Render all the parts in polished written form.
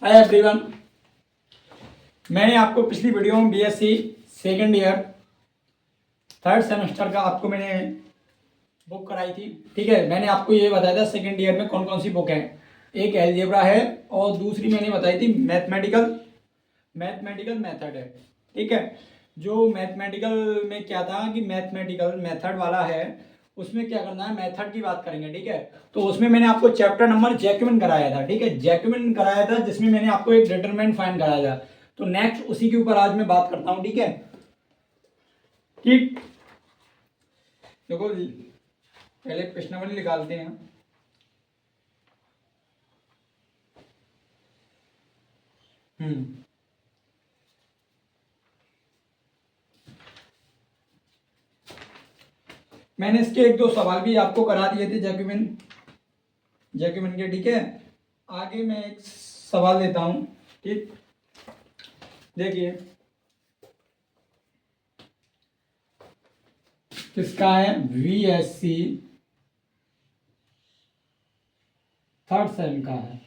Hi everyone, मैंने आपको पिछली वीडियो में BSc second year third semester का आपको मैंने बुक कराई थी। ठीक है, मैंने आपको ये बताया था सेकेंड ईयर में कौन कौन सी बुक है। एक एलजेब्रा है और दूसरी मैंने बताई थी मैथमेटिकल मेथड है। ठीक है, जो मैथमेटिकल में क्या था कि मैथमेटिकल मेथड वाला है, उसमें क्या करना है, मेथड की बात करेंगे। ठीक है, तो उसमें मैंने आपको चैप्टर नंबर जैक्यूमेंट कराया था। ठीक है, जैक्यूमेंट कराया था जिसमें मैंने आपको एक डिटरमिनेंट फाइंड कराया था। तो नेक्स्ट उसी के ऊपर आज मैं बात करता हूँ। ठीक है, ठीक, देखो पहले प्रश्नावली निकालते हैं। मैंने इसके एक दो सवाल भी आपको करा दिए थे जैक्यूमेंट के। ठीक है, आगे मैं एक सवाल देता हूं। ठीक, देखिए किसका है, वीएससी थर्ड सेम का है,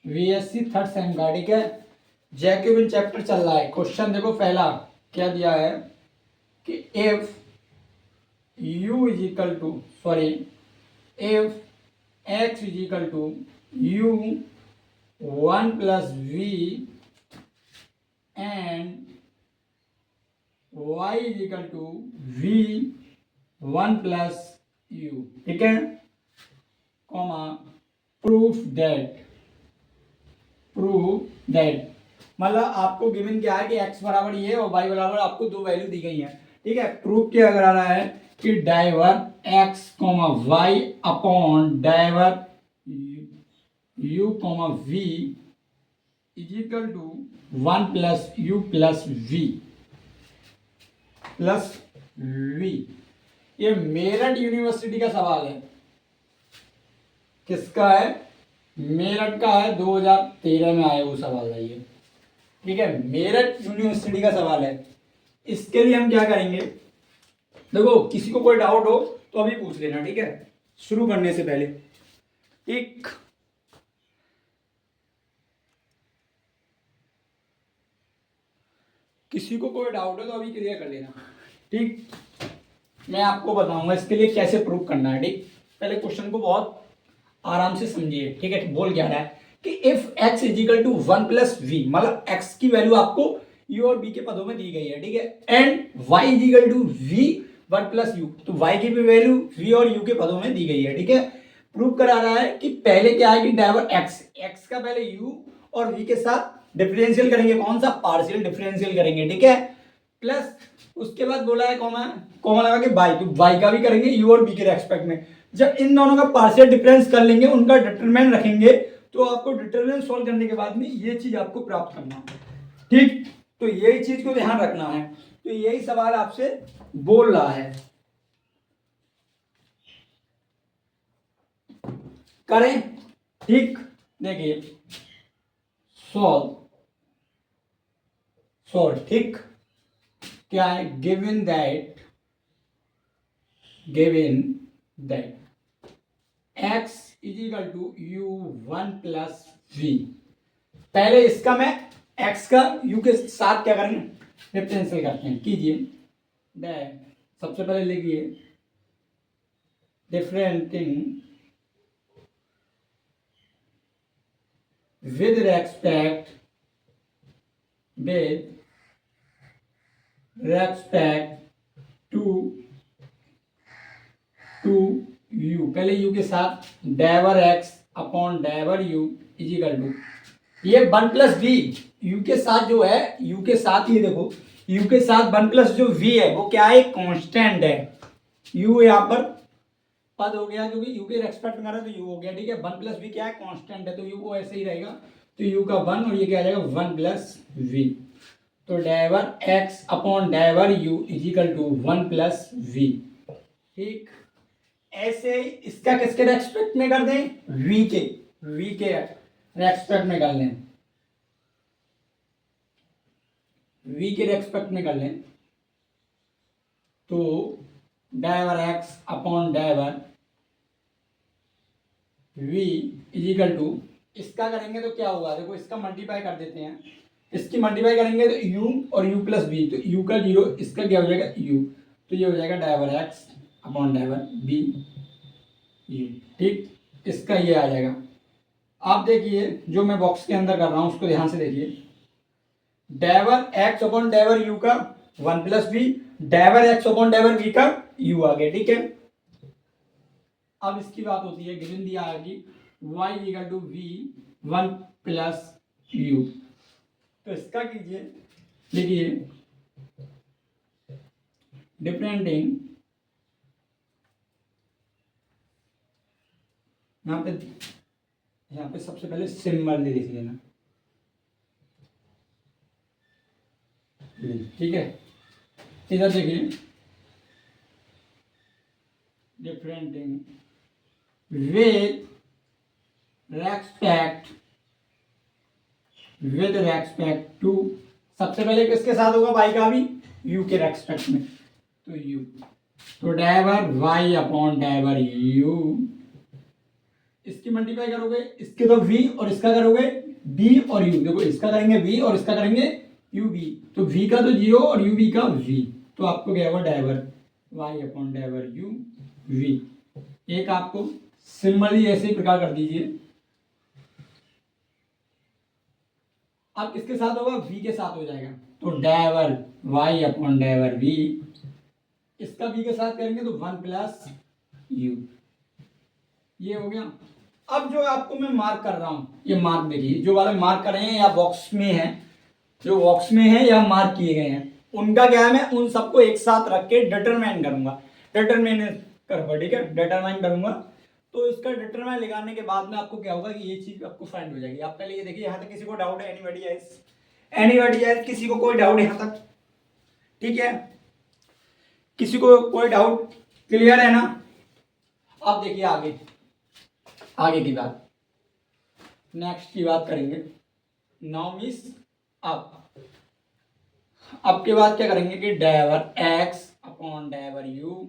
वीएससी थर्ड सेम का। ठीक है, जैक्यूमेंट चैप्टर चल रहा है। क्वेश्चन देखो, पहला क्या दिया है कि if u is equal to if x is equal to u 1 plus v and y is equal to v 1 plus u। ठीक है, कॉमा प्रूफ दैट मतलब आपको गिवन क्या है कि x बराबर ये और y बराबर आपको दो वैल्यू दी गई है। ठीक है, प्रूफ क्या कर रहा है कि diver x y upon diver u v is equal to 1 plus u plus v। ये मेरठ यूनिवर्सिटी का सवाल है। किसका है, मेरठ का है, 2013 में आया वो सवाल है ये। ठीक है, मेरठ यूनिवर्सिटी का सवाल है। इसके लिए हम क्या करेंगे, देखो किसी को कोई डाउट हो तो अभी पूछ लेना। ठीक है, शुरू करने से पहले। ठीक, किसी को कोई डाउट हो तो अभी क्लियर कर लेना। ठीक, मैं आपको बताऊंगा इसके लिए कैसे प्रूव करना है। ठीक, पहले क्वेश्चन को बहुत आराम से समझिए। ठीक है, बोल क्या रहा है कि if x is equal to 1 plus v, मतलब x की वैल्यू आपको u और b के पदों में दी गई है। ठीक है, and y is equal to v 1 plus u, तो y की भी वैल्यू v और u के पदों में दी गई है। ठीक है, प्रूव करा रहा है कि पहले क्या है कि डाइवर x का पहले u और v के साथ डिफरेंशियल करेंगे। कौन सा, पार्शियल डिफरेंशियल करेंगे। ठीक है, प्लस उसके बाद बोला है कॉमा कॉमा लगा के बाई, तो बाई का भी करेंगे u और b के रेस्पेक्ट में। जब इन दोनों का पार्शियल डिफरेंस कर लेंगे, उनका डिटरमिनेंट रखेंगे, तो आपको डिटरमिनेंट सॉल्व करने के बाद में ये चीज आपको प्राप्त करना है। ठीक, तो यही चीज को ध्यान रखना है। तो यही सवाल आपसे बोल रहा है, करें। ठीक, देखिए सॉल्व। ठीक, क्या है, given that x is equal to u 1 plus v. पहले इसका मैं x का u के साथ क्या करेंगे, डिफरेंशियल करते हैं। कीजिए, सबसे पहले लिखिए differentiating with respect to u। पहले u के साथ diver x upon diver u is equal to ये 1 प्लस वी। u के साथ जो है, u के साथ ये देखो, u के साथ 1 प्लस जो v है वो क्या है, कांस्टेंट है। u यहाँ पर पद हो गया क्योंकि u के रेस्पेक्ट में करा तो u हो गया। ठीक है, 1 प्लस वी क्या है, कांस्टेंट है, तो u को ऐसे ही रहेगा। तो u का 1 और ये क्या आ जाएगा 1 प्लस वी। तो diver x upon diver u is equal to 1 plus v. ठीक, ऐसे इसका किसके रेस्पेक्ट में कर दें, v के रेस्पेक्ट में कर लें, v के रेस्पेक्ट में कर लें। तो diver x upon diver v is equal to इसका करेंगे तो क्या होगा, देखो इसका मल्टीप्लाई कर देते हैं, इसकी मल्टीप्लाई करेंगे तो u और u प्लस v, तो u का 0, इसका क्या हो जाएगा u, तो ये हो जाएगा diver x upon diver b u। ठीक, इसका ये आ जाएगा। आप देखिए जो मैं बॉक्स के अंदर कर रहा हूँ उसको ध्यान से देखिए, diver x upon diver u का 1 plus v, diver x upon diver v का u आ गया। ठीक है, अब इसकी बात होती है, गिवन दिया है कि y equal to v 1 plus u, तो इसका कीजिए, देखिए डिफरेंटिंग, यहाँ पे सबसे पहले सिंबल दे दीजिए ना, ठीक है। इधर देखिए डिफरेंटिंग विद रेस्पेक्ट टू, सबसे पहले किसके साथ होगा, y का भी u के रेस्पेक्ट में, तो u, तो diver y upon diver u, इसकी मल्टीप्लाई करोगे, इसके तो v और इसका करोगे b और u, देखो इसका करेंगे v और इसका करेंगे ub, तो v का तो 0 और ub का v, तो आपको क्या होगा diver y upon diver u v। एक आपको सिंबल ही ऐसे ही प्रकार कर दीजिए। अब किसके साथ होगा, v के साथ हो जाएगा, तो diver y upon diver v, इसका v के साथ करेंगे तो 1 प्लस u, ये हो गया। अब जो आपको मैं मार्क कर रहा हूं, ये मार्क देखिए, जो वाले मार्क कर रहे हैं या बॉक्स में है, जो बॉक्स में है या मार्क किए गए हैं, उनका क्या है, मैं उन सबको एक साथ रख के डिटरमाइन करूंगा, डिटरमाइन करूंगा, ठीक है, डिटरमाइन करूंगा। तो इसका डिटरमाइन लगाने के बाद में आपको क्या होगा कि ये चीज आपको फाइंड हो जाएगी। आप पहले ये देखिए, यहाँ तक किसी को डाउट है, एनीबॉडी है, किसी को कोई डाउट है यहाँ तक, ठीक है, किसी को कोई डाउट, क्लियर है ना। अब देखिए आगे की बात, नेक्स्ट की बात करेंगे। नाउ मीन्स अब के बाद क्या करेंगे कि diver x upon diver u,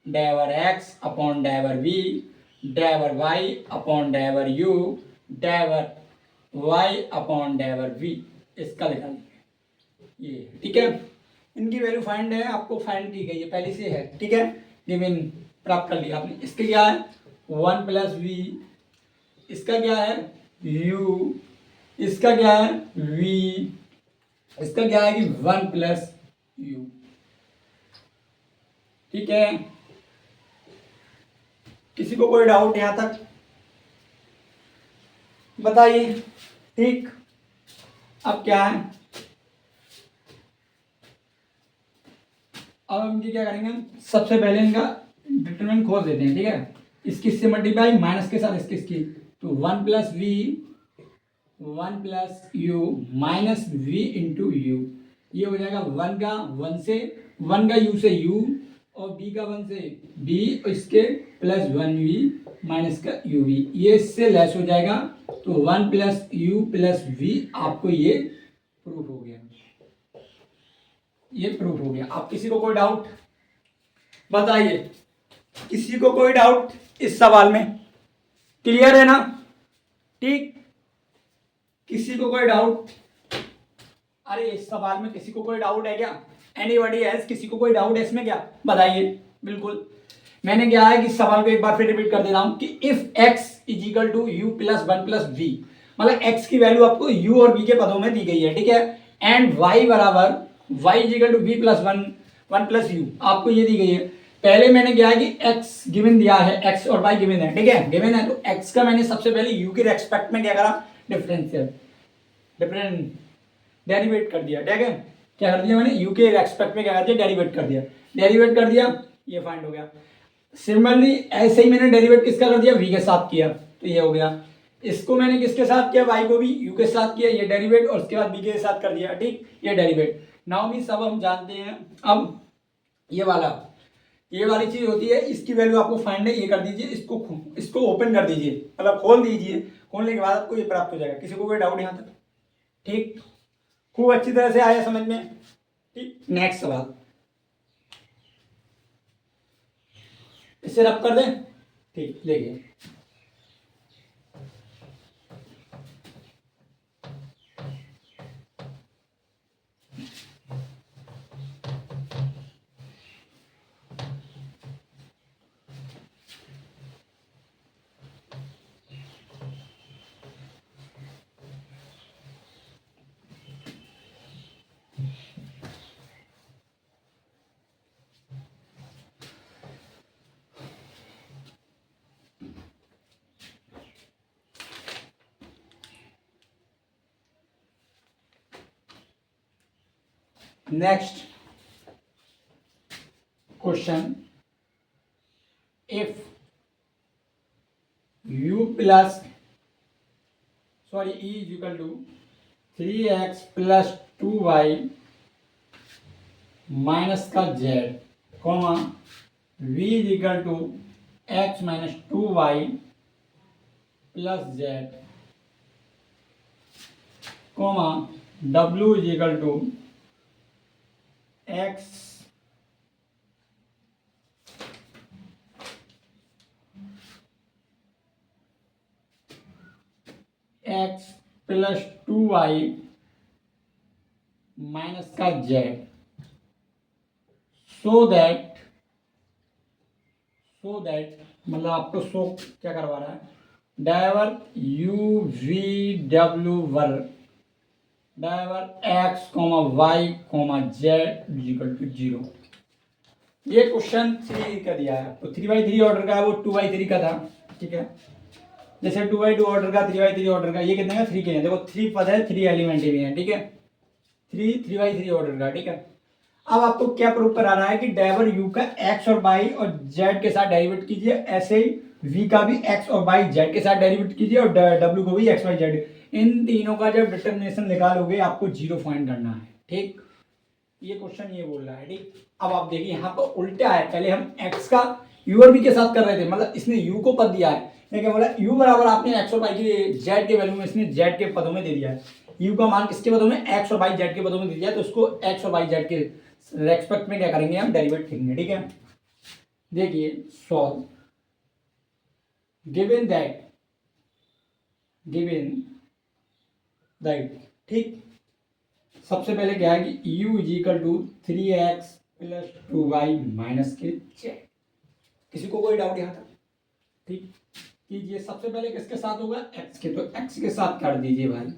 diver x upon diver v, diver y upon diver u, diver y upon diver v, इसका निकालेंगे ये, ठीक है। इनकी वैल्यू फाइंड है, आपको फाइंड की गई है पहले से है, ठीक है, गिवन प्राप्त कर लिया आपने। इसके क्या है 1 प्लस v, इसका क्या है u, इसका क्या है v, इसका क्या है कि 1 प्लस u, ठीक है। किसी को कोई डाउट यहां तक बताइए, ठीक। अब क्या है, अब हम क्या करेंगे, सबसे पहले इनका डिटरमिनेंट खोज देते हैं, ठीक है। इसकी से मल्टीप्लाई माइनस के साथ इसकी, तो 1 plus v 1 plus u minus v into you, ये हो जाएगा 1 का 1 से, 1 का u से u और b का 1 से b, और इसके प्लस 1v माइनस का uv, ये इससे लेस हो जाएगा, तो 1 प्लस u प्लस v, आपको ये प्रूफ हो गया, ये प्रूफ हो गया। आप किसी को कोई डाउट बताइए, किसी को कोई डाउट इस सवाल में, क्लियर है ना, ठीक। किसी को कोई डाउट, अरे इस सवाल में किसी को कोई डाउट है क्या, एनीबॉडी एल्स, किसी को कोई डाउट है इसमें क्या, बताइए। बिल्कुल, मैंने क्या है कि सवाल को एक बार फिर रिपीट कर दे रहा हूं कि if x is equal to u plus 1 plus v, मतलब x की वैल्यू आपको u और v के पदों में दी गई है, ठीक है, एंड y बराबर y is equal to v plus 1 plus u, आपको ये दी गई है। पहले मैंने क्या है कि x गिवन दिया है, x और y गिवन है, ठीक है, गिवन है, तो x का मैंने सबसे पहले u के रेस्पेक्ट में क्या करा, डिफरेंशियल डेरिवेट कर दिया, ठीक है, क्या कर दिया मैंने, u के रेस्पेक्ट में क्या कर दिया, डेरिवेट कर दिया, ये फाइंड हो गया। सिमिलरली ऐसे ही मैंने डेरिवेट किसका कर दिया, v के साथ किया, तो ये हो गया। इसको मैंने किसके साथ किया, y को भी u के साथ किया, ये डेरिवेट, और उसके बाद v के साथ कर दिया, ठीक, ये डेरिवेट। नाउ मींस अब हम जानते हैं, अब ये वाली चीज होती है, इसकी वैल्यू आपको फाइंड है, ये कर दीजिए, इसको ओपन कर दीजिए, मतलब खोल दीजिए, खोलने के बाद आपको ये प्राप्त हो जाएगा। किसी को कोई डाउट यहाँ तक, ठीक, खूब अच्छी तरह से आया समझ में, ठीक। नेक्स्ट सवाल, इसे रब कर दें, ठीक, देखिए next question, if u plus sorry e is equal to 3x plus 2y minus का z, comma v is equal to x minus 2y plus z, comma w is equal to x plus 2y minus का z, so that मतलब आपको so क्या करवा रहा है, diver u v w वर diver x comma y comma z equal to 0। ये question 3 का दिया है, तो 3x3 ऑर्डर का है, वो 2x3 का था, ठीक है। जैसे 2x2 ऑर्डर का, 3x3 ऑर्डर का, ये कितने का 3 के हैं, देखो 3 पद है, 3 एलिमेंट भी हैं, ठीक है। 3x3 ऑर्डर का, ठीक है। अब आपको क्या प्रूव कराना है कि डाइवर u का x और y और z के साथ डेरिवेट कीजिए, ऐसे ही v का भी x और y z के साथ डेरिवेट कीजिए, और w को भी x y z, इन तीनों का जब डिटर्मिनेशन निकालोगे आपको 0 फाइंड करना है, ठीक। ये क्वेश्चन ये बोल रहा है, ठीक। अब आप देखिए यहाँ पर उल्टा है, पहले हम x का u और v के साथ कर रहे थे, मतलब इसने u को पद दिया है, लेकिन बोला u बराबर आपने x और y की z के वैल्यू में इसने z के पदों में दे दिया है, u का मान किसके पदों में, x और y z के पदों में दे दिया है, तो उसको x और y z के रेस्पेक्ट में क्या करेंगे, हम डेरिवेट लिखेंगे, ठीक है। देखिए सॉल्व, गिवन दैट, ठीक। सबसे पहले क्या है कि u is equal to 3x plus 2y minus के z। किसी को कोई डाउट यहाँ तक, ठीक। कीजिए, सबसे पहले किसके साथ होगा, x के, तो x के साथ कर दीजिए भाई,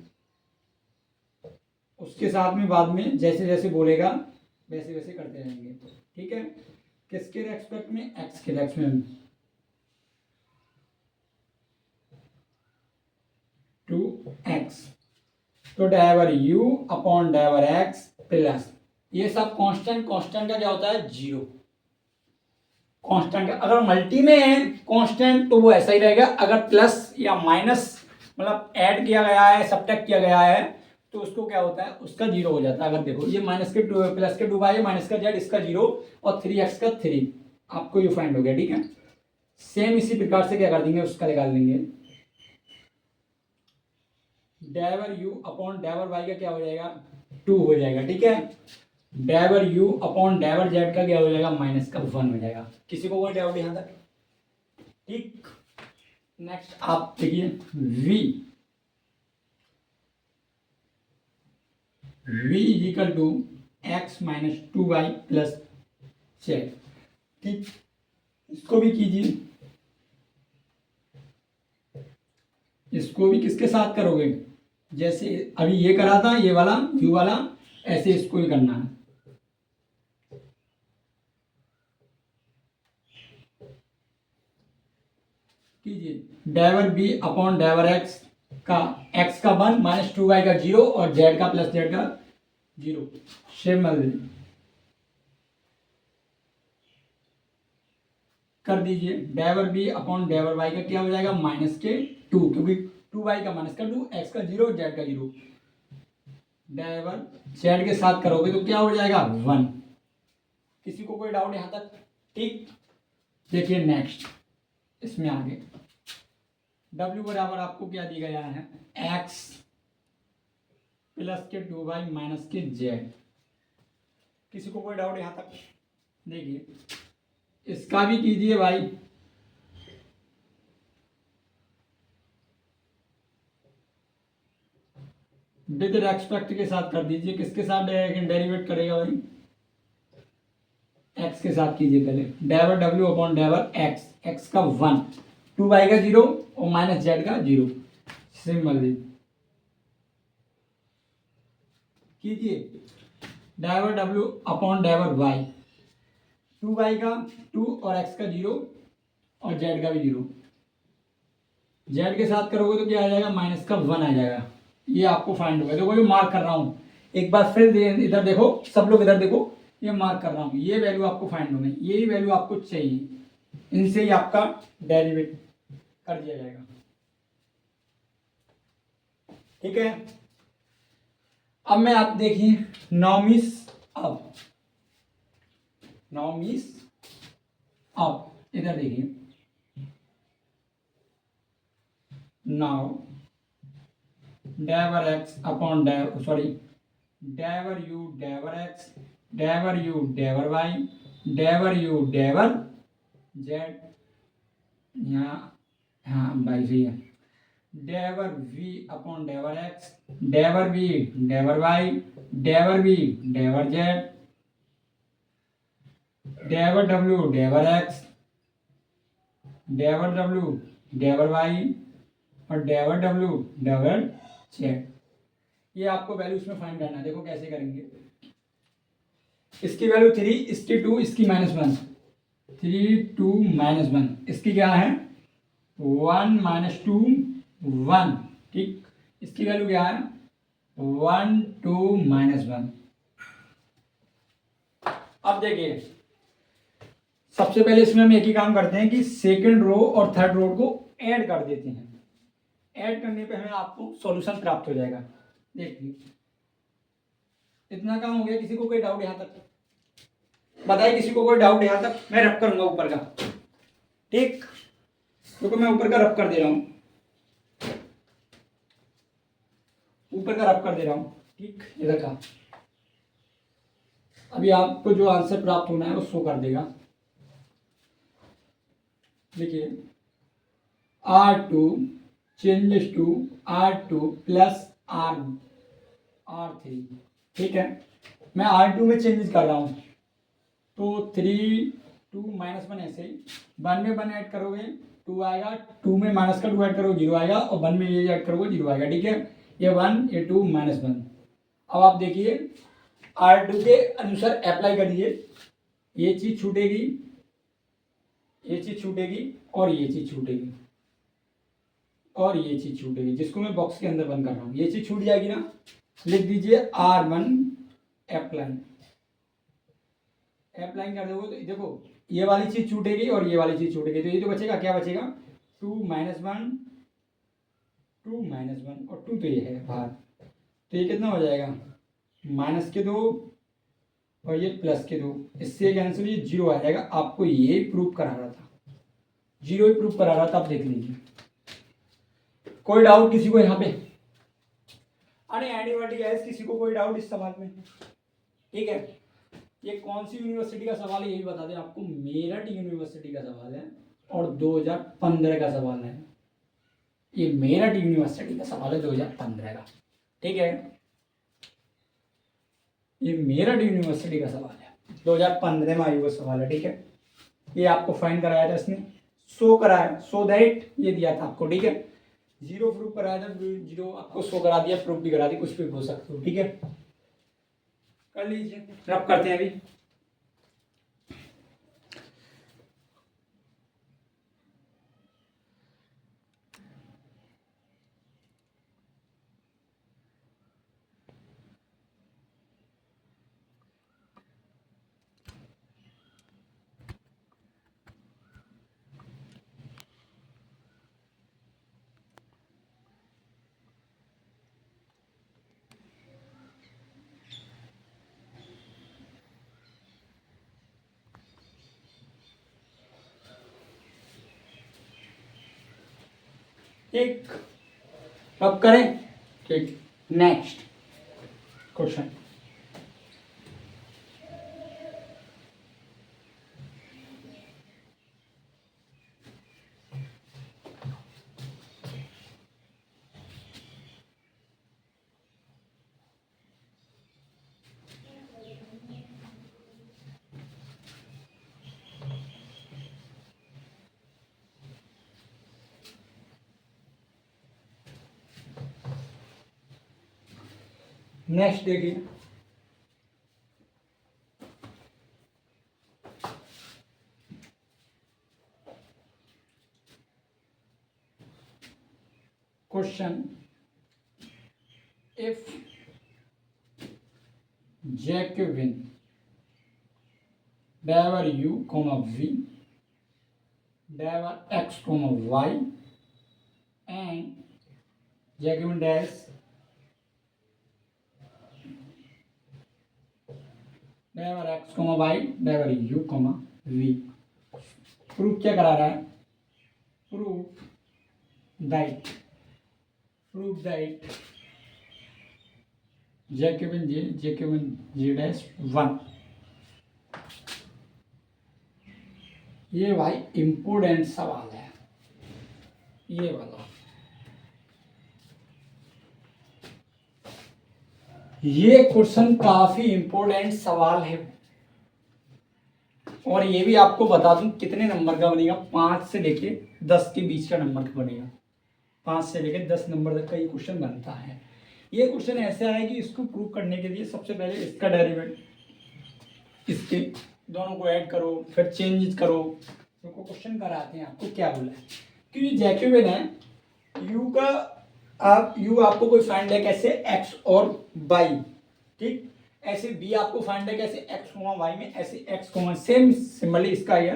उसके साथ में बाद में जैसे जैसे बोलेगा वैसे वैसे करते रहेंगे, ठीक है। किसके रेस्पेक्ट में, x के रेस्पेक्ट में, 2x, तो diver u upon diver x plus, ये सब कांस्टेंट का क्या होता है, 0। कांस्टेंट अगर मल्टी में है कांस्टेंट तो वो ऐसा ही रहेगा, अगर प्लस या माइनस मतलब ऐड किया गया है, सब्ट्रैक्ट किया गया है, तो उसको क्या होता है, उसका 0 हो जाता है। अगर देखो ये माइनस के 2 प्लस के 2y है, माइनस का z, इसका 0, और 3x का 3, आपको ये फाइंड हो गया, ठीक है। सेम इसी प्रकार से क्या कर देंगे, उसका निकाल लेंगे, diver u upon diver y का क्या हो जाएगा, 2 हो जाएगा, ठीक है। Diver u upon diver z का क्या हो जाएगा, माइनस का 1 हो जाएगा। किसी को कोई डाउट यहाँ तक, ठीक। नेक्स्ट आप देखिए v is equal to x minus 2y plus z, ठीक। इसको भी कीजिए, इसको भी किसके साथ करोगे, जैसे अभी ये करा था, ये वाला u वाला, ऐसे इसको ही करना है। कीजिए, diver b upon diver x का x का 1 माइनस 2y का 0 और z का प्लस z का 0, सिमिलरली कर दीजिए। Diver b upon diver y का क्या हो जाएगा, माइनस के 2, क्योंकि 2y का माइनस का 2, x का 0, z का 0। डाइवर z के साथ करोगे तो क्या हो जाएगा, 1। किसी को कोई डाउट यहाँ तक, ठीक। देखिए नेक्स्ट, इसमें आगे w बराबर आपको क्या दिया गया है, x प्लस के 2y माइनस के z। किसी को कोई डाउट यहाँ तक, देखिए इसका भी कीजिए भाई, विद रेस्पेक्ट के साथ कर दीजिए। किसके साथ डेरिवेट करेगा भाई, x के साथ कीजिए पहले, diver w upon diver x का 1, 2y का 0 और माइनस z का 0, सिमिलरली कीजिए। Diver w upon diver y, 2y का 2 और x का 0 और z का भी 0, z के साथ करोगे तो क्या आ जाएगा, माइनस का 1 आ जाएगा। ये आपको फाइंड होगा, देखो ये मार्क कर रहा हूँ, एक बार फिर इधर देखो, सब लोग इधर देखो, ये मार्क कर रहा हूँ, ये वैल्यू आपको फाइंड होनी, यही वैल्यू आपको चाहिए, इनसे ही आपका डेरिवेट कर दिया जाएगा। ठीक है, अब मैं आप देखिए नॉमिस अब, नॉमिस अब इधर देखिए, नाउ डेवर एक्स अपॉन डेवर यू डेवर एक्स, डेवर यू डेवर वाई, डेवर यू डेवर जेड, यहाँ हाँ भाई सही है, डेवर वी अपॉन डेवर एक्स, डेवर वी डेवर वाई, डेवर वी डेवर जेड, डेवर डब्ल्यू डेवर एक्स, डेवर डब्ल्यू डेवर वाई और डेवर डब्ल्यू डेवर जेड। ये आपको वैल्यू इसमें फाइंड करना है। देखो कैसे करेंगे, इसकी वैल्यू 3, इसकी 2, इसकी -1, 3 2 -1, इसकी क्या है 1 -2 1, ठीक, इसकी वैल्यू क्या है 1 2 -1। अब देखिए सबसे पहले इसमें हम एक ही काम करते हैं कि सेकंड रो और थर्ड रो को ऐड कर देते हैं। ऐड करने पे हमें आपको सॉल्यूशन प्राप्त हो जाएगा। देखिए इतना काम हो गया, किसी को कोई डाउट यहाँ तक बताइए, किसी को कोई डाउट यहाँ तक? मैं रब करूंगा ऊपर का, ठीक, क्योंकि मैं ऊपर का रब कर दे रहा हूं, ऊपर का रब कर दे रहा हूं, ठीक, इधर का। अभी आपको जो आंसर प्राप्त होना है वो शो कर देगा। देखिए R2 changes to R2 plus R3, ठीक है, मैं R2 में चेंजेस कर रहा हूं, तो 3 2 -1 ऐसे ही, 1 में 1 ऐड करोगे 2 आएगा, 2 में माइनस का 2 ऐड करोगे 0 आएगा, और 1 में ये ऐड करोगे 0 आएगा, ठीक है, ये 1 ये 2 -1। अब आप देखिए R2 के अनुसार अप्लाई करिए, ये चीज छूटेगी, ये चीज छूटेगी और ये चीज छूटेगी और ये चीज छूटेगी, जिसको मैं बॉक्स के अंदर बंद कर रहा हूँ, ये चीज छूट जाएगी ना, लिख दीजिए R1 अप्लाई, अप्लाई कर दोगे तो देखो ये वाली चीज छूटेगी और ये वाली चीज छूटेगी, तो ये जो बचेगा क्या बचेगा 2 -1 2 -1 और 2 तो ये है बाहर, तो ये कितना हो जाएगा -2 और ये +2, इससे कैंसिल, ये 0 आ जाएगा। आपको ये प्रूफ करा रहा था, 0 ही प्रूफ करा रहा था, आप देख लीजिए। कोई डाउट किसी को यहाँ पे? अरे एंटीबायोटिक गैस, किसी को कोई डाउट इस सवाल में? ठीक है, ये कौन सी यूनिवर्सिटी का सवाल है यही बता दें आपको, मेरठ यूनिवर्सिटी का सवाल है और 2015 का सवाल है, ये मेरठ यूनिवर्सिटी का सवाल है 2015 का, ठीक है, ये मेरठ यूनिवर्सिटी का सवाल है, 2015 में आया हुआ सवाल है, ठीक है, ये आपको फाइन कराया था इसने, शो कराया, सो दैट ये दिया था आपको, ठीक है, 0 प्रूफ कराया था, 0 आपको शो करा दिया, प्रूफ भी करा दी, कुछ भी हो सकते हो, ठीक है, कर लीजिए, रब करते हैं अभी। ठीक, अब करें, ठीक, नेक्स्ट क्वेश्चन। नेक्स्ट देखिए, question, if Jacobian diver u comma v diver x comma y and Jacobian dash diver x comma y diver u comma v। Proof क्या करा रहा है? Proof that Jacobian J dash 1। ये भाई important सवाल है ये वाला। ये क्वेश्चन काफी इम्पोर्टेंट सवाल है और ये भी आपको बता दूं कितने नंबर का बनेगा। 5 से लेके 10 के बीच का नंबर का बनेगा। 5 से लेके 10 नंबर तक का ये क्वेश्चन बनता है। ये क्वेश्चन ऐसा है कि इसको प्रूव करने के लिए सबसे पहले इसका डेरिवेटिव इसके दोनों को ऐड करो फिर चेंज करो। तो क्वेश्चन कराते हैं आपको क्या बोला है कि ये जैकोबिन है u का u आपको कोई फाइंड है कैसे x और y, ठीक। ऐसे b आपको फाइंड है कैसे x, y में ऐसे x, सेम सिंबल इसका ही है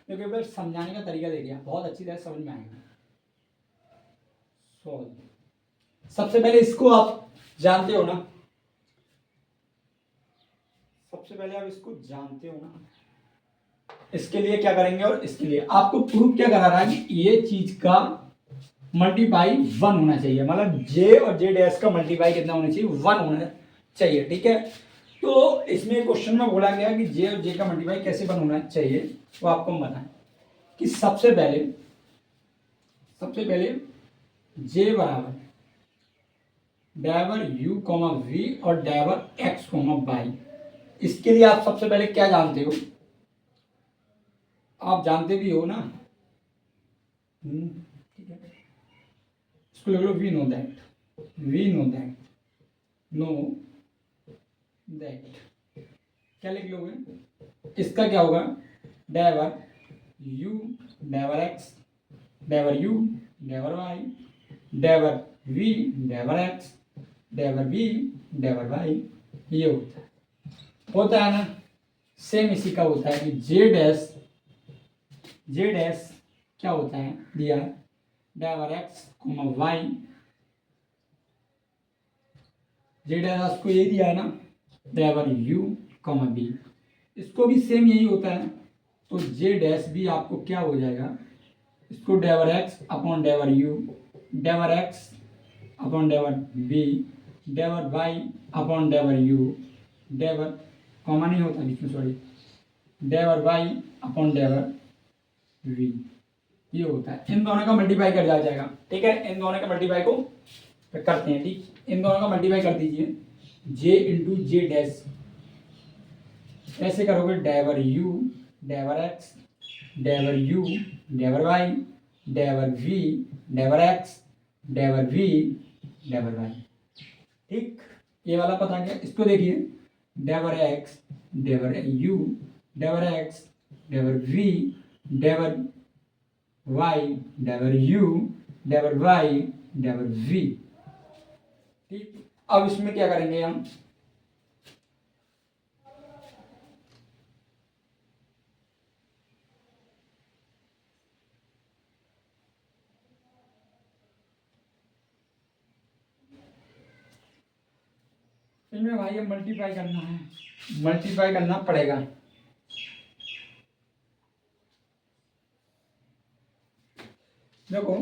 लेकिन फिर समझाने का तरीका दे दिया बहुत अच्छी तरह समझ में आएगा। सबसे पहले इसको आप जानते हो ना, सबसे पहले आप इसको जानते हो ना। इसके लिए क्या करेंगे और इसके लिए आपको प्रूफ क्या करा रहा है कि ये चीज का मल्टीप्लाई 1 होना चाहिए, मतलब जे और जे डैश का मल्टीप्लाई कितना होना चाहिए? 1 होना चाहिए, ठीक है। तो इसमें क्वेश्चन में बोला गया कि जे और जे का मल्टीप्लाई कैसे 1 होना चाहिए, वो आपको हम बताएं कि सबसे पहले जे बराबर डाइवर u कॉमा v और डाइवर x कॉमा y। इसके लिए आप सबसे पहले क्या जानते हो? आप जानते भी हो ना, ठीक है। इसको लिख लो वी नो दैट। क्या लिख लोगे? इसका क्या होगा? Diver u diver x diver u diver y diver v diver x diver v diver y। ये होता है ना। सेम इसी का होता है कि जे डैश क्या होता है दिया driver x y। J dash आपको ये दिया है ना डाइवर u b। इसको भी सेम यही होता है। तो जे डैश भी आपको क्या हो जाएगा? इसको diver x upon diver u diver x upon diver b diver y upon diver u diver common नहीं होता बीच में, sorry, diver y upon diver v। ये होता है। इन दोनों का मल्टीप्लाई कर दिया जाएगा, ठीक है। इन दोनों का मल्टीप्लाई को करते हैं, ठीक। इन दोनों का मल्टीप्लाई कर दीजिए j इंटू जे डैश। ऐसे करोगे diver u diver x diver u diver y diver v diver x diver v diver y, ठीक। ये वाला पता गया। इसको देखिए diver x diver u diver x diver v diver y diver u diver y diver v, ठीक। अब इसमें क्या करेंगे हम? इनमें भाई मल्टीप्लाई करना है, मल्टीप्लाई करना पड़ेगा। देखो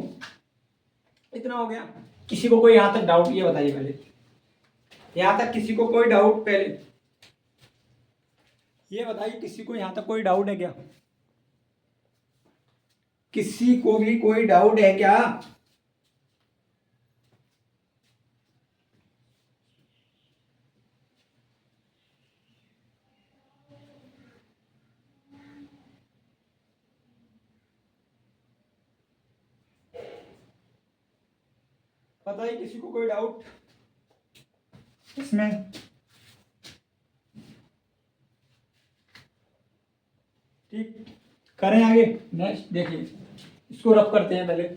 इतना हो गया। किसी को कोई यहां तक डाउट? ये बताइए पहले, यहां तक किसी को कोई डाउट? पहले ये बताइए किसी को यहां तक कोई डाउट है क्या? किसी को भी कोई डाउट है क्या? बताइए किसी को कोई डाउट इसमें? ठीक, करें आगे। नेक्स्ट देखिए, इसको रफ करते हैं पहले।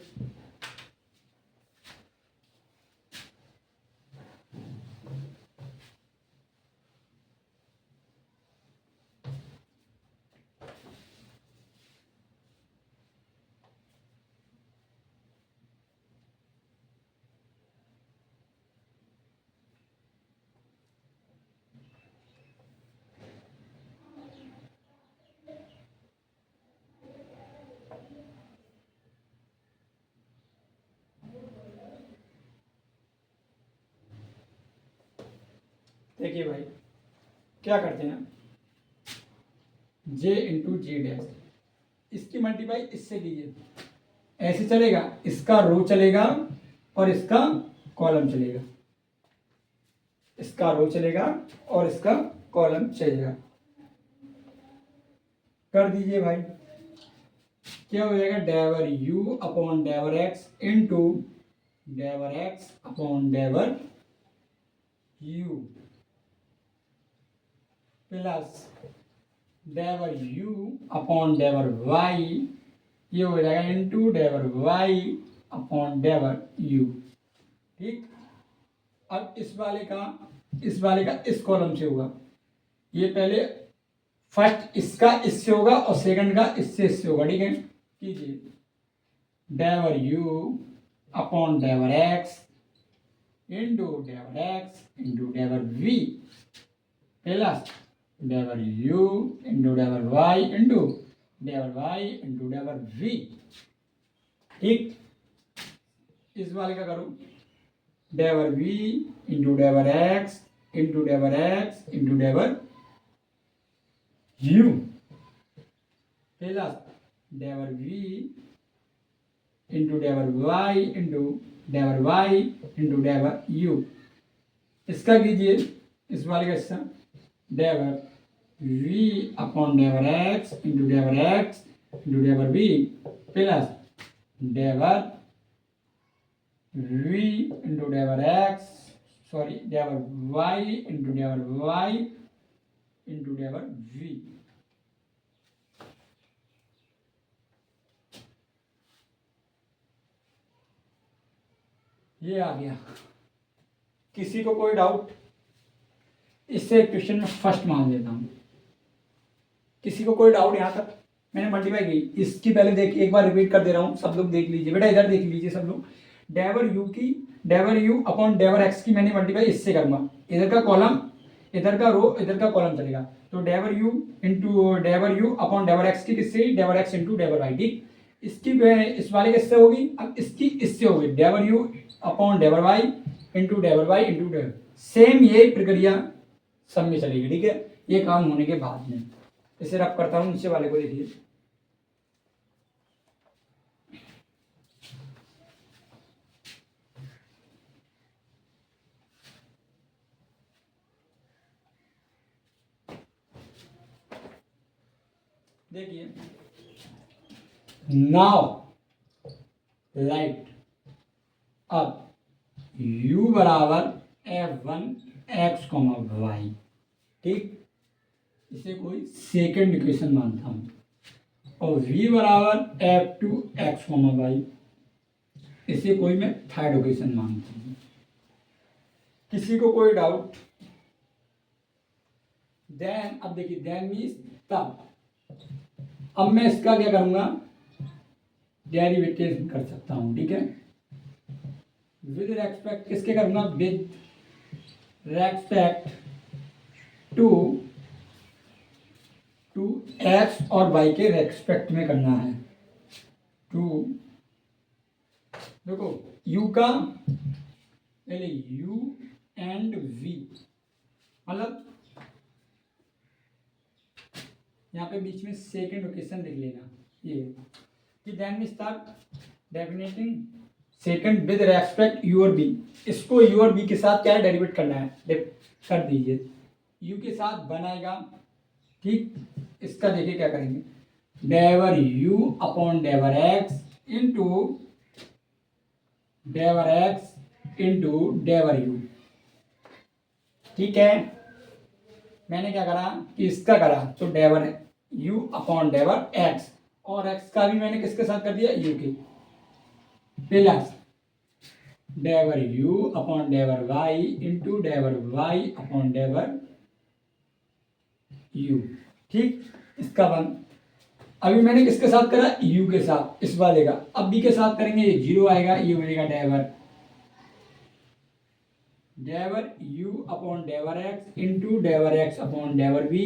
देखिए भाई क्या करते हैं, जे इंटू जे डैश, इसकी मल्टीप्लाई इससे कीजिए, ऐसे चलेगा, इसका रो चलेगा और इसका कॉलम चलेगा, इसका रो चलेगा और इसका कॉलम चलेगा। कर दीजिए भाई, क्या हो जाएगा, डेवर यू अपॉन डेवर एक्स इंटू डेवर एक्स अपॉन डेवर यू प्लस डेवर यू अपॉन डेवर वाई, ये हो जाएगा इंटू डेवर वाई अपॉन डेवर यू। ठीक, अब इस वाले का इस कॉलम से होगा, ये पहले फर्स्ट इसका इससे होगा और सेकंड का इससे होगा। ठीक है, कीजिए डेवर यू अपॉन डेवर एक्स इंटू डेवर एक्स इंटू डेवर वी प्लस डेवर यू इंटू डेवर वाई इंटू डेवर वी। ठीक, इस वाले का करो, डेवर वी इंटू डेवर एक्स इंटू डेवर एक्स इंटू डेवर यू प्लस डेवर वी इंटू डेवर वाई इंटू डेवर यू। इसका कीजिए, इस वाले का हिस्सा, डेवर वी अपॉन डेवर एक्स इंटू डेवर वी प्लस डेवर वी इंटू डेवर एक्स डेवर वाई इंटू डेवर वी। ये आ गया। किसी को कोई डाउट? इससे क्वेश्चन में फर्स्ट मान लेता हूं। किसी को कोई डाउट यहाँ तक? मैंने मल्टीप्लाई की, इसकी पहले देखिए, एक बार रिपीट कर दे रहा हूँ, सब लोग देख लीजिए बेटा, इधर देख लीजिए सब लोग। डेवर यू अपॉन डेवर एक्स की मैंने मल्टीप्लाई इससे करूंगा, इधर का कॉलम इधर का रो इधर का कॉलम चलेगा, तो डेवर यू अपॉन डेवर एक्स की किससे, डेवर एक्स इंटू डेवर वाई। ठीक, इसकी इस वाले किससे होगी, अब इसकी इससे होगी, डेवर यू अपॉन डेवर वाई इंटू डेवर, सेम ये प्रक्रिया सब में चलेगी। ठीक है, ये काम होने के बाद में इसे रब करता हूँ, नीचे वाले को देखिए, देखिए नाउ राइट, अब u बराबर f1 x, y। ठीक, इसे कोई सेकंड इक्वेशन मानता हूं, और v बराबर f2 x, y, इसे कोई मैं थर्ड इक्वेशन मानता हूं। किसी को कोई डाउट? देन, अब देखिए, देन मीन्स तब, अब मैं इसका क्या करूंगा, डेरिवेटिव कर सकता हूं। ठीक है, विद रेस्पेक्ट किसके करूंगा, विद रेस्पेक्ट टू एक्स और वाई के रेस्पेक्ट में करना है। टू, देखो u का पहले u एंड v, मतलब यहाँ पे बीच में सेकंड इक्वेशन लिख लेना, ये कि then we start differentiating second with respect u और v। इसको u और v के साथ क्या डेरिवेट करना है, कर दीजिए, u के साथ बनाएगा। ठीक, इसका देखिए क्या करेंगे, डेवर u अपॉन डेवर x इंटू डेवर u। ठीक है, मैंने क्या करा कि इसका करा, तो डेवर u अपॉन डेवर x, और x का भी मैंने किसके साथ कर दिया, u के, प्लस डेवर u अपॉन डेवर y इंटू डेवर y अपॉन डेवर u। ठीक, इसका बंद। अभी मैंने किसके साथ करा, u के साथ, इस वाले का, अब b के साथ करेंगे, ये जीरो आएगा, ये हो जाएगा डेवर u अपॉन डेवर x इंटू डेवर x अपॉन डेवर v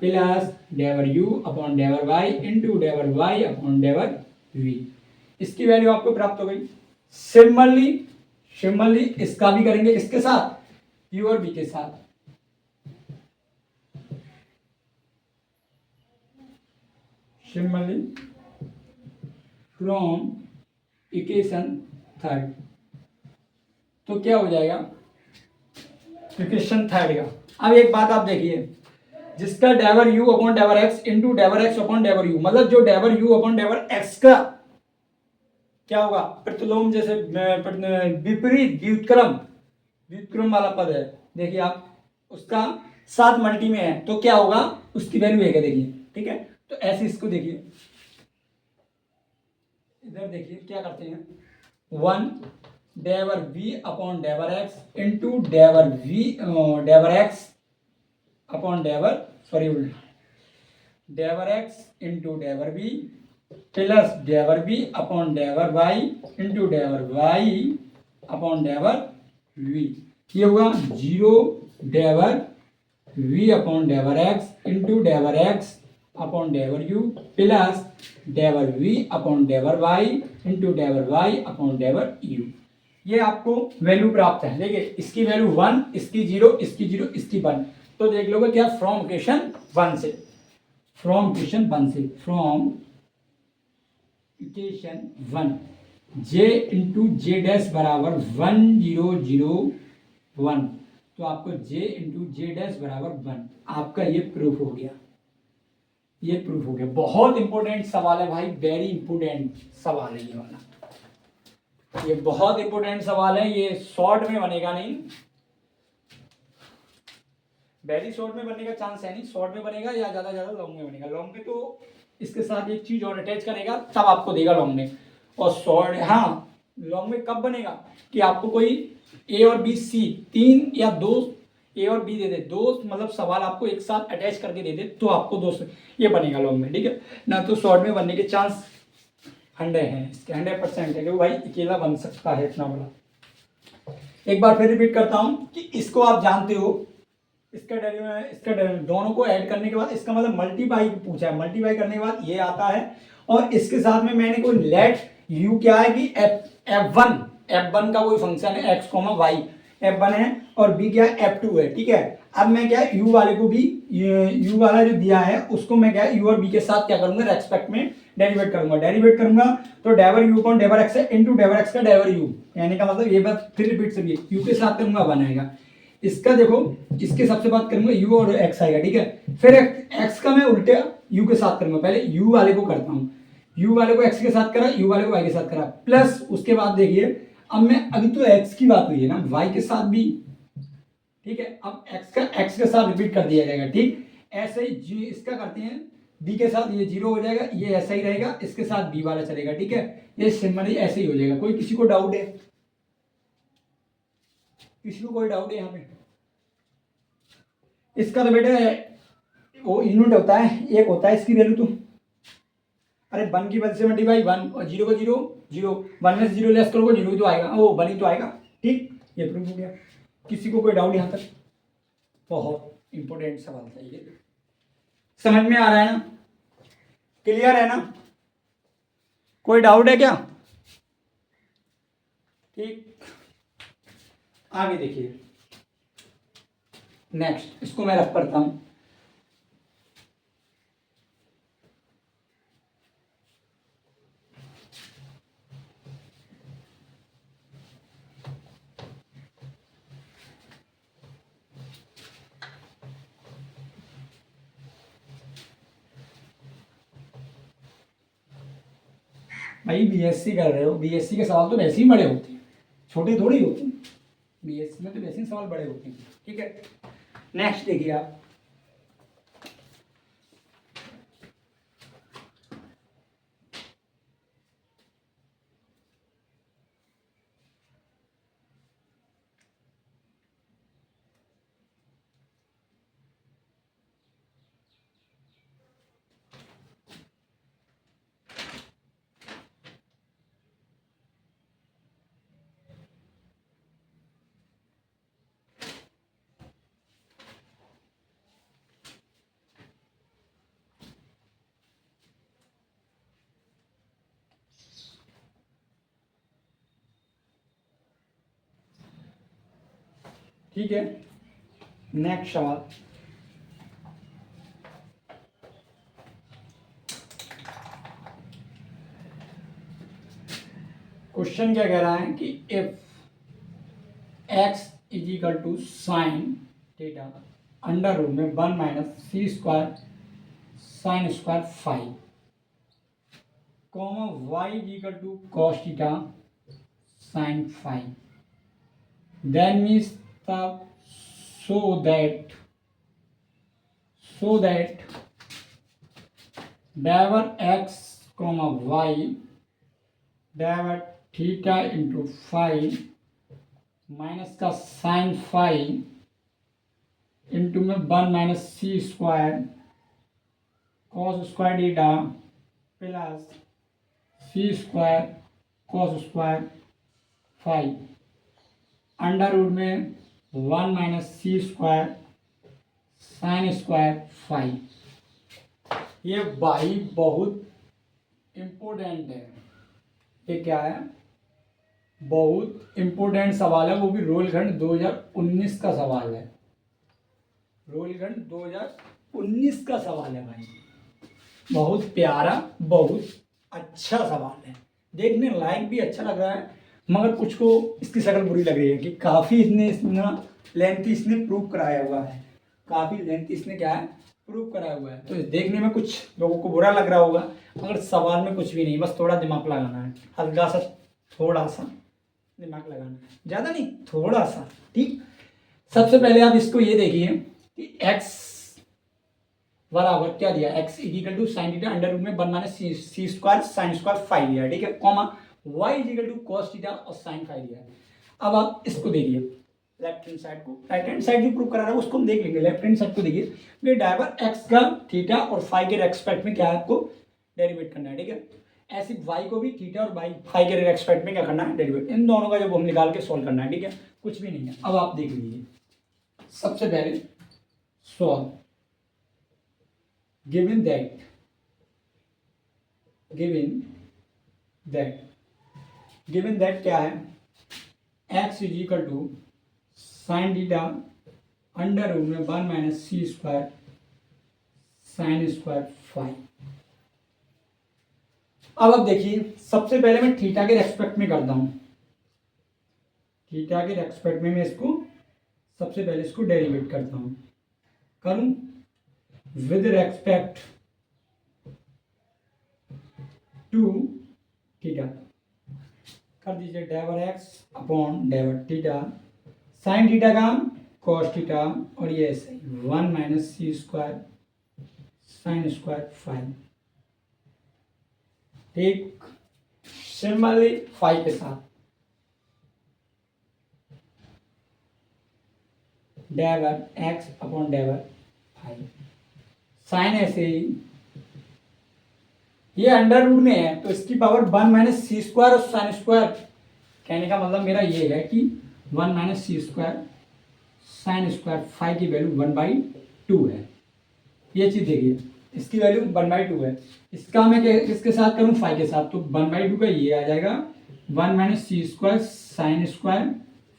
प्लस डेवर u अपॉन डेवर y इंटू डेवर y अपॉन डेवर v। इसकी वैल्यू आपको प्राप्त हो गई। सिमिलरली इसका भी करेंगे, किसके साथ, u और v के साथ। सिमिलरली फ्रॉम इक्वेशन थर्ड, तो क्या हो जाएगा इक्वेशन थर्ड का। अब एक बात आप देखिए, जिसका diver u upon diver x into diver x upon diver u, मतलब जो diver u upon diver x का क्या होगा प्रतिलोम, जैसे विपरीत व्युत्क्रम, व्युत्क्रम वाला पद है, देखिए आप उसका 7 मल्टी में है तो क्या होगा, उसकी वैल्यू है क्या, देखिए ठीक है। तो ऐसे इसको देखिए, इधर देखिए क्या करते हैं, 1 diver v upon diver x into diver v diver x upon diver sorry diver x into diver v plus diver v upon diver y into diver y upon diver v, ये होगा 0 diver v upon diver x into diver x upon diver u plus diver v upon diver y into diver y upon diver u। ये आपको value प्राप्त है, देखिए इसकी value 1, इसकी 0, इसकी 0, इसकी 1, तो देख लोगे क्या फ्रॉम इक्वेशन 1 से, फ्रॉम इक्वेशन 1 से, from equation 1 j into J dash बराबर 1 0 0 1, तो आपको j इंटू जे डैश बराबर 1, आपका ये प्रूफ हो गया, ये प्रूफ हो गया। बहुत इंपॉर्टेंट सवाल है भाई, वेरी इंपॉर्टेंट सवाल है ये वाला, ये बहुत इंपॉर्टेंट सवाल है, ये शॉर्ट में बनेगा नहीं, वेरी शॉर्ट में बनने का चांस है नहीं, शॉर्ट में बनेगा या ज्यादा लॉन्ग में बनेगा। लॉन्ग में तो इसके साथ एक चीज और अटैच करेगा तब आपको देगा लॉन्ग में, और शॉर्ट हाँ लॉन्ग में कब बनेगा कि आपको कोई ए और बी सी 3 या 2 ए और बी दे दे, 2 मतलब सवाल आपको एक साथ अटैच करके दे दे तो आपको 2 ये बनेगा लॉन्ग में, ठीक है ना। तो शॉर्ट में बनने के चांस 100 है, इसके 100% है कि भाई अकेला बन सकता है इतना बड़ा। एक बार फिर रिपीट करता हूं कि इसको आप जानते हो, इसका दोनों को ऐड करने के बाद इसका मतलब मल्टीप्लाई पूछा है, मल्टीप्लाई करने के बाद ये आता है, और इसके साथ में मैंने कोई लेट u क्या है कि f1 का कोई फंक्शन है x, y f1 है, और b क्या है f2 है, ठीक है। अब मैं क्या u वाले को भी u वाला जो दिया है उसको मैं क्या है u और b के साथ क्या करूंगा रेस्पेक्ट में डेरिवेट करूंगा, तो diver u upon diver x है इंटू डाइवर x का डाइवर u, यानी का मतलब ये बात फिर रिपीट से भी u के साथ करूंगा 1 आएगा, इसका देखो इसके सबसे बात करूंगा u और x आएगा, ठीक है। फिर x का मैं उल्टे u के साथ करूंगा, पहले u वाले को करता हूं, u वाले को x के साथ करा, u वाले को y के साथ करा, प्लस उसके बाद देखिए अब मैं अभी तो x की बात हुई है ना, y के साथ भी, ठीक है। अब x के साथ रिपीट कर दिया जाएगा, ठीक। ऐसे ही जी इसका करते हैं b के साथ, ये 0 हो जाएगा, ये ऐसा ही रहेगा, इसके साथ b वाला चलेगा, ठीक है। ये सिंपली ऐसे ही हो जाएगा। कोई किसी को डाउट है, किसी को कोई डाउट है यहाँ पे? इसका तो बेटा वो यूनिट होता है, एक होता है इसकी वैल्यू, तो अरे 1 की वजह से मल्टीप्लाई 1 और 0 का 0 0, 1 में से 0 लेस करोगे 0 ही तो आएगा, वो 1 ही तो आएगा, ठीक। ये प्रूफ हो गया। किसी को कोई डाउट यहाँ तक? बहुत इंपॉर्टेंट सवाल था ये, समझ में आ रहा है ना, क्लियर है ना, कोई डाउट है क्या? ठीक, आगे देखिए नेक्स्ट, इसको मैं रख करता हूं। भाई बीएससी कर रहे हो, बीएससी के सवाल तो वैसे ही बड़े होते हैं, छोटे थोड़ी होते हैं, बीएससी में तो वैसे ही सवाल बड़े होते हैं, ठीक है। नेक्स्ट देखिए आप, ठीक है। नेक्स्ट सवाल, क्वेश्चन क्या कह रहा है कि if x is equal to sine theta under root में 1 minus c square sine square phi comma y is equal to cos theta sine phi, then means the so that wherever x comma y wherever theta into phi minus का sine phi into में 1 minus c square cos square theta plus c square cos square phi under root में 1 minus c square sine square phi. ये भाई बहुत important है। ये क्या है? बहुत इम्पोर्टेंट सवाल है, वो भी रोलखंड 2019 का सवाल है। रोलखंड 2019 का सवाल है भाई। बहुत प्यारा, बहुत अच्छा सवाल है, देखने लायक भी अच्छा लग रहा है, मगर कुछ को इसकी शक्ल बुरी लग रही है कि काफ़ी इसने लेंथी इसने प्रूव कराया हुआ है। काफ़ी लेंथी इसने क्या है? प्रूव कराया हुआ है। तो देखने में कुछ लोगों को बुरा लग रहा होगा, मगर सवाल में कुछ भी नहीं, बस थोड़ा दिमाग लगाना है, हल्का सा, थोड़ा सा दिमाग लगाना है, ज़्यादा नहीं, थोड़ा सा। ठीक, सबसे पहले आप इसको ये देखिए कि x बराबर क्या दिया, x equal to sine theta under root में 1 minus c square sine square phi दिया है। ठीक है, comma y equal to cos theta और साइन फाइव दिया है। अब आप इसको देखिए लेफ्ट हैंड साइड को, राइट हैंड साइड जो प्रूव करा रहा है उसको हम देख लेंगे। लेफ्ट हैंड साइड को देखिए, ये डायवर x का थीटा और फाइव के रेस्पेक्ट में क्या है आपको डेरिवेट करना है। ठीक है, ऐसे y को भी थीटा और फाइव के रेस्पेक्ट में क्या करना है, डेरिवेट। इन दोनों का जब हम निकाल के सोल्व करना है। ठीक है, कुछ भी नहीं है। अब आप देख लीजिए, सबसे पहले सॉल्व गिवन दैट क्या है, x is equal to sine theta under root में 1 minus c square sine square phi. अब आप देखिए, सबसे पहले मैं थीटा के रेस्पेक्ट में करता हूं। थीटा के रेस्पेक्ट में मैं इसको सबसे पहले इसको डेरिवेट करता हूं। करूं विद रेस्पेक्ट टू थीटा, कर दीजिए diver x upon diver theta, sine theta का कॉस थीटा, और ये ऐसे 1 minus c square sine square phi. ठीक, सिंबली फाइव के साथ diver x upon diver phi, sine ऐसे ही, ये अंडर रूट में है तो इसकी पावर 1 माइनस सी स्क्वायर और साइन स्क्वायर। कहने का मतलब मेरा ये है कि 1 minus c square sine square phi की वैल्यू 1/2 है। ये चीज़ देखिए, इसकी वैल्यू 1/2 है। इसका मैं किसके साथ करूँ, फाइव के साथ, तो 1/2 का ये आ जाएगा 1 minus c square sine square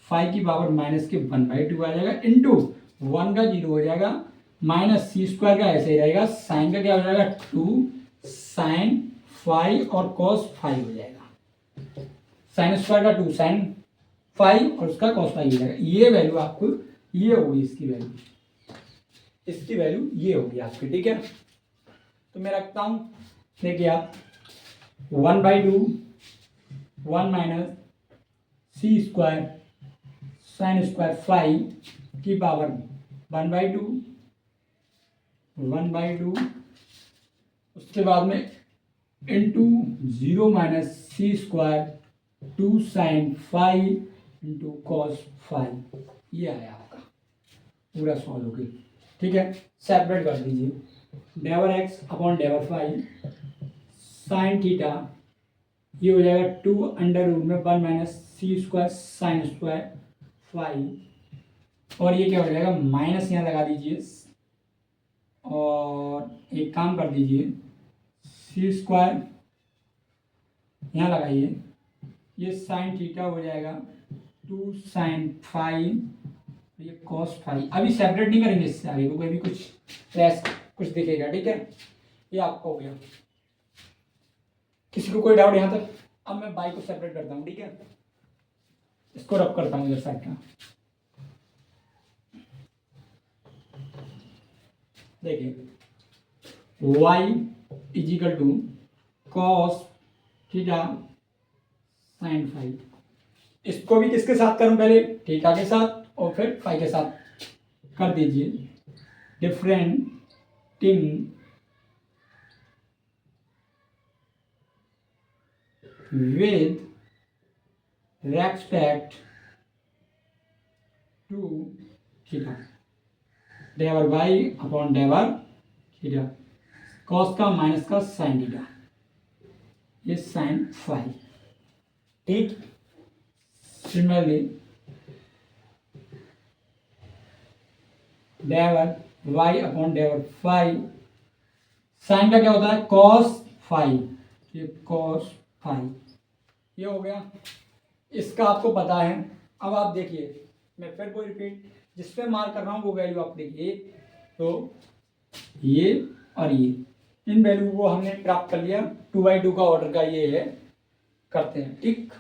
phi की पावर माइनस के 1/2 आ जाएगा, इंटू 1 का 0 हो जाएगा, माइनस सी स्क्वायर का ऐसे ही रहेगा, साइन का क्या हो जाएगा 2 साइन फाइव और कॉस फाइव हो जाएगा। साइन स्क्वायर का 2 साइन फाइव और उसका कॉस फाइव हो जाएगा। ये वैल्यू आपको ये होगी, इसकी वैल्यू ये होगी आपकी। ठीक है, तो मैं रखता हूं, देखिए आप 1/2 1 minus c square sine square phi की पावर 1/2 उसके बाद में into 0 minus c square 2 sine phi into cos phi. ये आया आपका पूरा सॉल्व हो गया। ठीक है, सेपरेट कर दीजिए, diver x upon diver phi, sign theta ये हो जाएगा 2 अंडर रूट में 1 minus c square sine square five, और ये क्या हो जाएगा, माइनस यहाँ लगा दीजिए, और एक काम कर दीजिए, सी स्क्वायर यहाँ लगाइए, ये साइन थीटा हो जाएगा 2 साइन फाइव, ये कॉस फाइव। अभी सेपरेट नहीं करेंगे इससे आगे, क्योंकि अभी कुछ दिखेगा। ठीक है, ये आपका हो गया। किसी को कोई डाउट यहाँ तक अब मैं बाई को सेपरेट करता हूँ, ठीक है, इसको रब करता हूँ इधर साइड का। देखिए y is equal to cos theta sine phi. इसको भी किसके साथ करूं, पहले थीटा के साथ और फिर फाई के साथ कर दीजिए। Differentiating with respect to theta, डेवर बाई अपॉन डेवर थीटा, कॉस का माइनस का साइन थीटा, ये साइन फाई, ठीक। सिमिलरली डेवर वाई अपॉन डेवर फाई, साइन का क्या होता है कॉस फाई, ये कॉस फाई, ये हो गया। इसका आपको पता है। अब आप देखिए, मैं फिर कोई रिपीट, जिस पे मार्क कर रहा हूँ वो वैल्यू आप देखिए, तो ये और ये इन वैल्यू को हमने प्राप्त कर लिया। 2/2 का ऑर्डर का ये है, करते हैं, ठीक।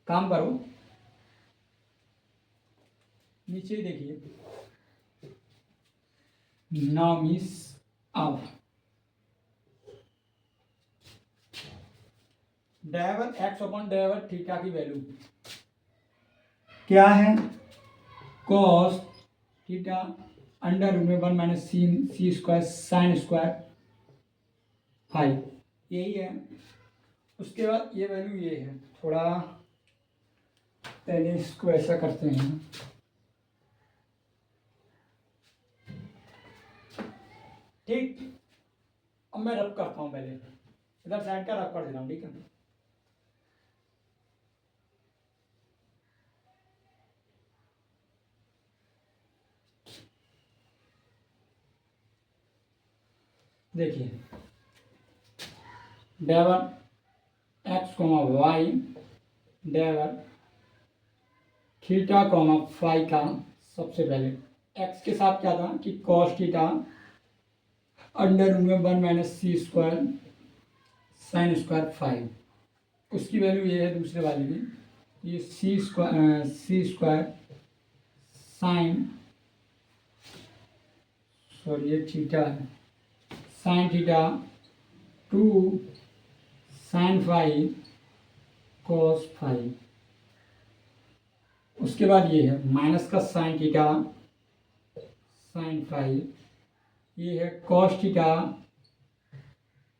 काम करो, नीचे देखिए, नाउ मिस अब डेवर एक्स अपॉन डेवर थीटा की वैल्यू क्या है, कॉस थीटा अंडर रूट में 1 minus c square sine square five, यही है। उसके बाद ये वैल्यू ये है, थोड़ा पहले इसको ऐसा करते हैं, ठीक। अब मैं रब करता हूँ, पहले इधर साइड का रब कर देता हूँ, ठीक है। देखिए डेवर एक्स कॉमा वाई डेवर थीटा कॉमा फाई का सबसे पहले एक्स के साथ क्या था कि कॉस थीटा अंडर रूट में 1 minus c square sine square phi, उसकी वैल्यू ये है दूसरे वाले की, ये सी स्क्वायर साइन, सॉरी ये थीटा है, sine theta 2 sine phi cos phi. उसके बाद ये है माइनस का साइन थीटा साइन फाइव, ये है कॉस थीटा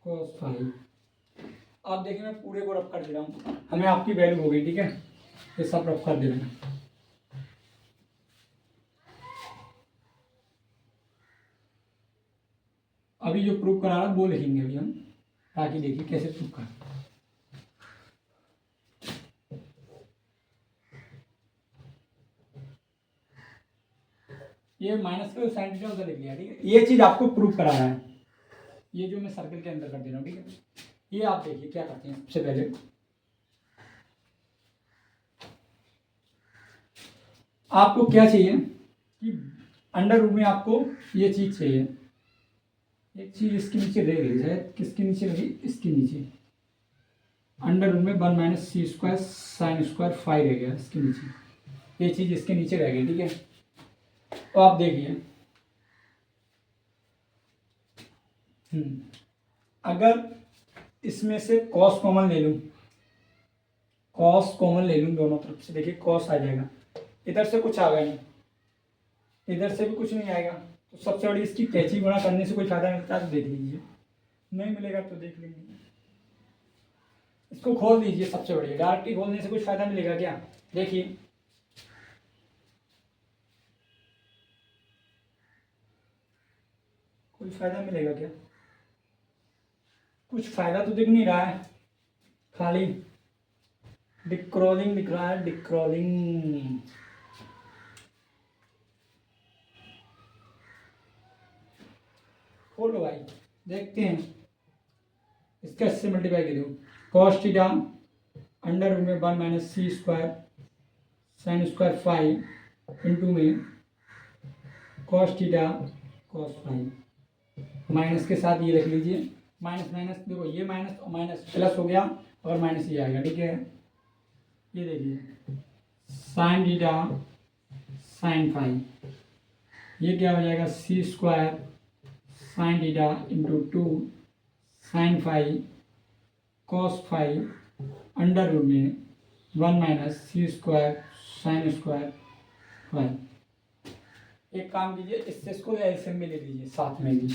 कॉस फाइव। आप देखिए मैं पूरे को रफ कर दे रहा हूँ, हमें आपकी वैल्यू हो गई, ठीक है, ये सब रफ कर दे रहे हैं। अभी जो प्रूफ करा रहा है वो लिखेंगे अभी हम, ताकि देखिए कैसे प्रूफ कर। ये माइनस का साइन थीटा उधर लिख लिया, ठीक है। ये चीज आपको प्रूफ करा रहा है, ये जो मैं सर्कल के अंदर कर दे रहा हूँ, ठीक है। ये आप देखिए क्या करते हैं, सबसे पहले आपको क्या चाहिए कि अंडर रूट में आपको ये चीज चाहिए, एक चीज इसके नीचे रह गई है, किसके नीचे लगी, इसके नीचे, अंडर रूट में 1 minus c square sine square five रह गया इसके नीचे, ये चीज इसके नीचे रह गई, ठीक है। तो आप देखिए अगर इसमें से कॉस कॉमन ले लूं, कॉस कॉमन ले लूं दोनों तरफ से, देखिए कॉस आ जाएगा, इधर से कुछ आ गया नहीं, इधर से भी कुछ नहीं आएगा, तो सबसे बड़ी इसकी कैची गुणा करने से कोई फायदा मिलता है तो देख लीजिए, नहीं मिलेगा तो देख लेंगे। इसको खोल दीजिए, सबसे बढ़िया, डायरेक्टली खोलने से कुछ फायदा मिलेगा क्या, देखिए कोई फायदा मिलेगा क्या, कुछ फायदा तो दिख नहीं रहा है, खाली डिक्रॉलिंग दिख रहा है, डिक्रॉलिंग। खोलो भाई, देखते हैं, इसका इससे मल्टीप्लाई कर दो, कॉस थीटा अंडर रूट में 1 minus c square sine square phi into में cos theta cos phi, minus के साथ ये रख लीजिए, माइनस माइनस देखो ये माइनस और माइनस प्लस हो गया, और माइनस ये आएगा, ठीक है। ये देखिए साइन थीटा साइन फाई, ये क्या हो जाएगा c square sine theta into 2 sine phi cos phi under root में 1 minus c square sine square phi. एक काम कीजिए, इससे इसको एलसीएम में ले लीजिए साथ में भी।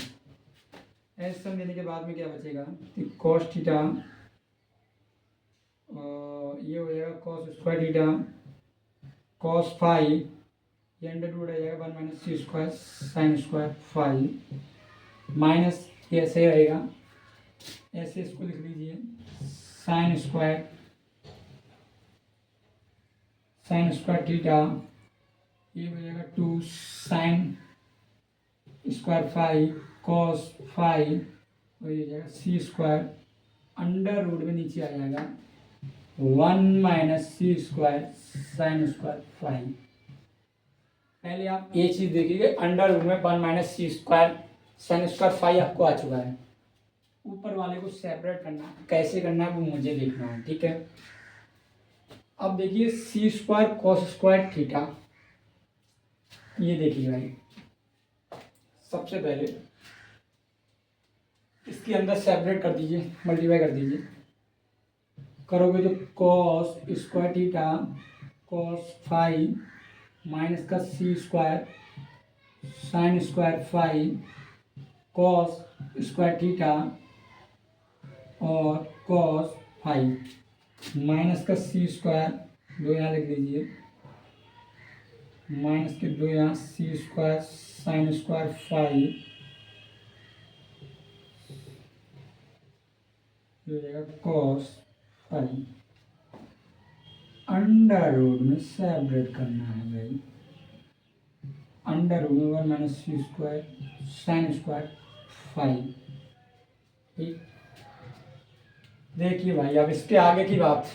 एलसीएम लेने के बाद में क्या बचेगा, कॉस थीटा ये हो जाएगा cos square theta cos phi, ये अंडर रूट आ जाएगा 1 minus c square sine square phi, minus ये ऐसे रहेगा, ऐसे इसको लिख लीजिए साइन स्क्वायर थीटा, ये हो जाएगा 2 sine square phi cos phi, और ये हो जाएगा सी स्क्वायर अंडर रूट में नीचे आ जाएगा 1 minus c square sine square phi. पहले आप ये चीज़ देखिए, अंडर रूट में 1 minus c square sine square phi आपको आ चुका है। ऊपर वाले को सेपरेट करना है, कैसे करना है वो मुझे देखना है, ठीक है। अब देखिए सी स्क्वायर कॉस स्क्वायर थीटा, ये देखिए भाई, सबसे पहले इसके अंदर सेपरेट कर दीजिए, मल्टीप्लाई कर दीजिए, करोगे तो cos square theta cos phi minus का c square sine square phi cos square theta और कॉस फाई माइनस का सी स्क्वायर, दो यहाँ लिख लीजिए, माइनस के दो यहाँ सी स्क्वायर साइन स्क्वायर फाई, हो जाएगा कॉस फाई, अंडर रूट में सेपरेट करना है भाई, अंडर रूट में 1 minus c square sine square phi. ठीक, देखिए भाई अब इसके आगे की बात,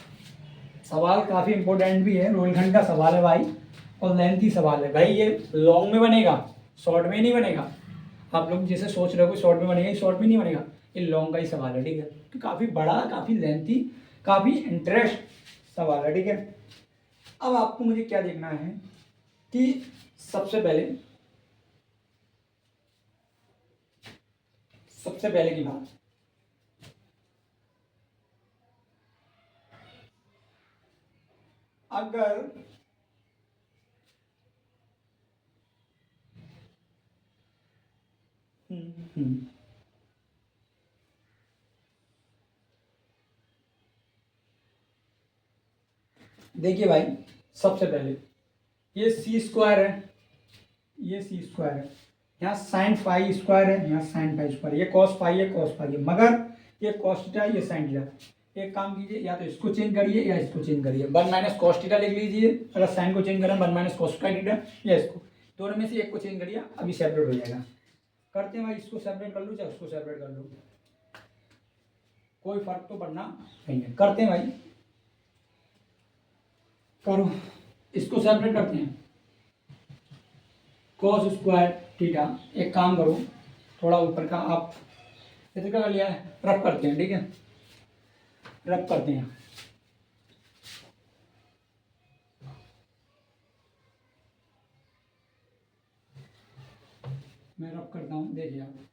सवाल काफ़ी इंपॉर्टेंट भी है, रोलखंड का सवाल है भाई, और लेंथी सवाल है भाई। ये लॉन्ग में बनेगा, शॉर्ट में नहीं बनेगा। आप लोग जैसे सोच रहे हो कि शॉर्ट में बनेगा, शॉर्ट में नहीं बनेगा, ये लॉन्ग का ही सवाल है, ठीक है। तो काफ़ी बड़ा, काफ़ी लेंथी, काफ़ी इंटरेस्ट सवाल है, ठीक है। अब आपको मुझे क्या देखना है कि सबसे पहले की बात, अगर देखिए भाई, सबसे पहले ये सी स्क्वायर है, ये सी स्क्वायर है, यहाँ साइन फाई स्क्वायर है, यहाँ साइन फाई स्क्वायर, ये कॉस फाई है, कॉस फाई है, मगर ये कॉस थीटा, ये साइन थीटा। एक काम कीजिए, या तो इसको चेंज करिए या इसको चेंज करिए, 1 माइनस कॉस थीटा लिख लीजिए, अगर साइन को चेंज करें 1 माइनस कॉस स्क्वायर थीटा, या इसको, दोनों में से एक को चेंज करिए, अभी सेपरेट हो जाएगा। करते हैं भाई, इसको सेपरेट कर लो चाहे उसको सेपरेट कर लो, कोई फर्क तो पड़ना नहीं है। करते हैं भाई, करो, इसको सेपरेट करते हैं, कॉस स्क्वायर थीटा, एक काम करो, थोड़ा ऊपर का आप इधर का कर लिया है, रब करते हैं, ठीक है, रब करते हैं। मैं रब करता हूँ, देखिए आप,